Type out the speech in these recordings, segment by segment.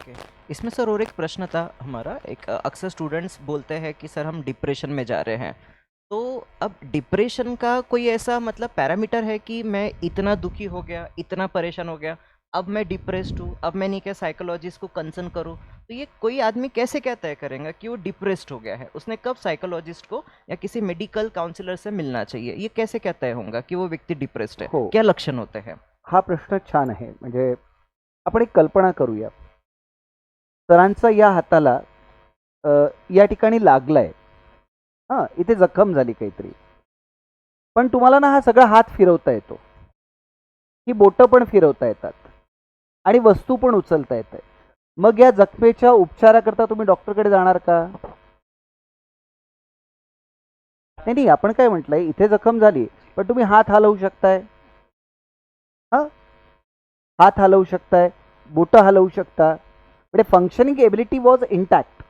Okay. इसमें sir और एक प्रश्न था हमारा, अक्सर स्टूडेंट्स बोलते हैं कि सर हम डिप्रेशन में जा रहे हैं। तो अब डिप्रेशन का कोई ऐसा मतलब पैरामीटर है कि मैं इतना दुखी हो गया, इतना परेशान हो गया, अब मैं डिप्रेस्ड हूँ, अब मैं नहीं क्या साइकोलॉजिस्ट को कंसर्न करूँ? तो ये कोई आदमी कैसे क्या तय करेगा कि वो डिप्रेस्ड हो गया है? उसने कब साइकोलॉजिस्ट को या किसी मेडिकल काउंसलर से मिलना चाहिए? ये कैसे क्या तय होगा कि वो व्यक्ति डिप्रेस्ड है? हो, क्या लक्षण होते हैं? हा प्रश्न छान आहे. म्हणजे आपण एक कल्पना करूया. सरांचा या हाताला या ठिकाणी लागलाय. हां, इथे जखम झाली काहीतरी. पण तुम्हाला ना हा सगळा हात फिरवता येतो. ही बोटं पण फिरवता येतात आणि वस्तू पण उचलता येते. मग या जखमेच्या उपचाराकरता तुम्ही डॉक्टरकडे जाणार का? नाही, नाही. आपण काय म्हटलंय, इथे जखम झाली, पण तुम्ही हात हलवू शकताय. हां, हात हलवू शकताय, बोटं हलवू शकता. म्हणजे फंक्शनिंग एबिलिटी वॉज इंटॅक्ट.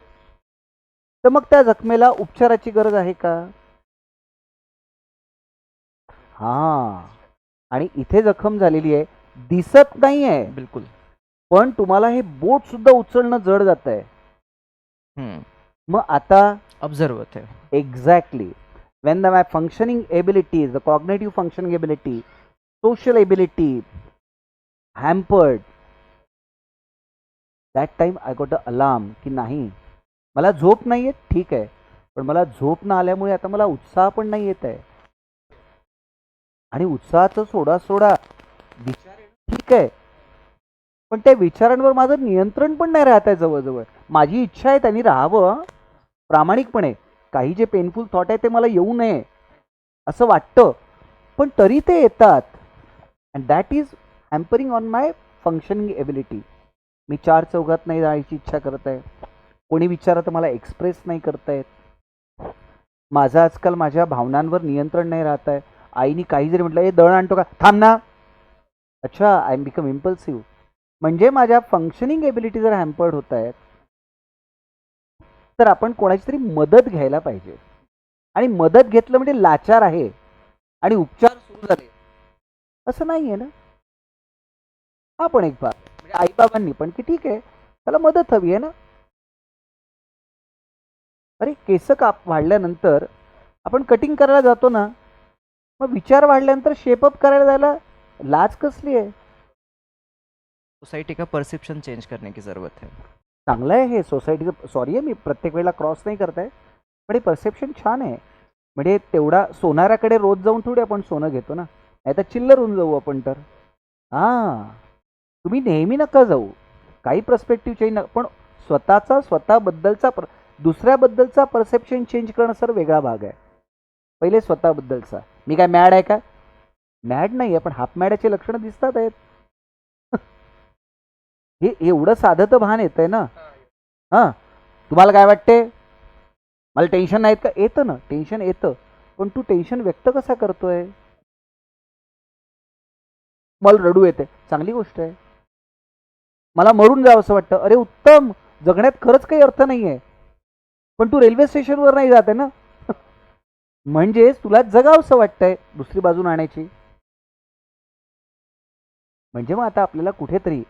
तर मग त्या जखमेला उपचाराची गरज आहे का? हां. आणि इथे जखम झालेली आहे, दिसत नाहीये. बिल्कुल. पण तुम्हाला हे बोट सुद्धा उचलणं जड जातंय. मग आता ऑब्झर्व होते. Exactly. when my functioning abilities, the cognitive functioning ability, social ability hampered, that time I got an alarm की नाही, मला झोप नाही येत, ठीक आहे, पण मला झोप न आल्यामुळे आता मला उत्साह पण नाही येत आहे. आणि उत्साहाचं सोडा सोडा, विचार ठीक आहे, पण त्या विचारांवर माझं नियंत्रण पण नाही राहत आहे. जवळजवळ माझी इच्छा आहे त्यांनी राहावं प्रामाणिकपणे. काही जे पेनफुल थॉट आहे ते मला येऊ नये असं वाटतं, पण तरी ते येतात. And that is hampering on my functioning ability. मी चार चौघात नाही जायची इच्छा करत आहे. कोणी विचारत मला एक्सप्रेस नाही करतायत. माझं आजकाल माझ्या भावनांवर नियंत्रण नाही राहत आहे. आईने काही जरी म्हटलं, हे दळण आणतो का, थांब ना. अच्छा, आय एम बिकम इम्पल्सिव्ह. म्हणजे माझ्या फंक्शनिंग एबिलिटी जर हॅम्पर्ड होत आहेत, तर आपण कोणाची तरी मदत घ्यायला पाहिजे. आणि मदत घेतलं म्हणजे लाचार आहे आणि उपचार सुरू झाले असं नाहीये ना. हा पण एक भाग म्हणजे आईबाबांनी पण की ठीक आहे, त्याला मदत हवी आहे ना. अरे, केस काप वाढल्यानंतर आपण कटिंग करायला जातो ना, मग विचार वाढल्यानंतर शेपअप करायला जायला लाज कसली आहे? सोसाइटी का परसेप्शन चेंज करने की ज़रूरत है. चांगलं आहे हे सोसायटीचं. सॉरी आहे, मी प्रत्येक वेळेला क्रॉस नाही करताय, पण हे परसेप्शन छान आहे. म्हणजे तेवढा सोनाराकडे रोज जाऊन थोडी आपण सोनं घेतो ना, नाही तर चिल्लर होऊन जाऊ आपण तर. हां, तुम्ही नेहमी नका जाऊ, काही पर्स्पेक्टिव्ह चेंज पण स्वतःचा स्वतःबद्दलचा दुसऱ्याबद्दलचा परसेप्शन चेंज करणं सर वेगळा भाग आहे. पहिले स्वतःबद्दलचा. मी काय मॅड आहे का? मॅड नाही आहे, पण हाफ मॅडाचे लक्षणं दिसतात आहेत. हे एवढं साधं तर भान येतंय ना. हां, तुम्हाला काय वाटते, मला टेन्शन नाहीत का? येतं ना, टेन्शन येतं, पण तू टेन्शन व्यक्त कसा करतोय? मला रडू येते, चांगली गोष्ट आहे. मला मरून जावं असं वाटतं, अरे उत्तम, जगण्यात खरंच काही अर्थ नाहीये, पण तू रेल्वे स्टेशनवर नाही जाते ना. म्हणजेच तुला जगावंसं वाटतंय दुसरी बाजू नाण्याची. म्हणजे मग आता आपल्याला कुठेतरी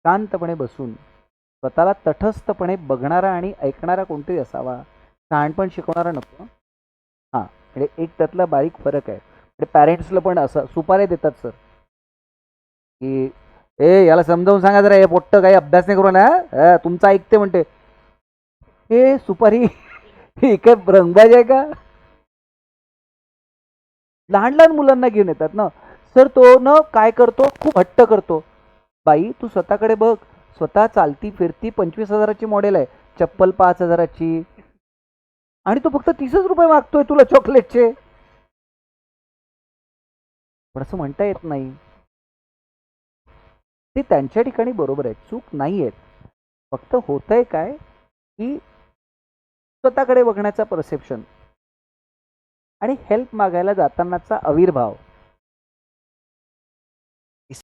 शांतपणे बसून स्वतःला तटस्थपणे बघणारा आणि ऐकणारा कोणतरी असावा. शहाणपण शिकवणारा नको. हां, म्हणजे एक त्यातला बारीक फरक आहे. म्हणजे पॅरेंट्सला पण असं सुपारे देतात सर, की ए याला समजावून सांगा जरा, हे पोट्ट काही अभ्यास नाही करू ना, तुमचं ऐकते म्हणते. हे सुपारी ही काय रंगबाज आहे का? लहान लहान मुलांना घेऊन येतात ना सर. तो न काय करतो, खूप हट्ट करतो. बाई तू स्वतःकडे बघ, स्वतः चालती फिरती 25,000ची मॉडेल आहे, चप्पल 5,000ची, आणि तो फक्त 30च रुपये मागतोय तुला चॉकलेटचे. पण असं म्हणता येत नाही. ते त्यांच्या ठिकाणी बरोबर आहे, चूक नाही आहेत. फक्त होतंय काय की स्वतःकडे बघण्याचा परसेप्शन आणि हेल्प मागायला जातानाचा अविर्भाव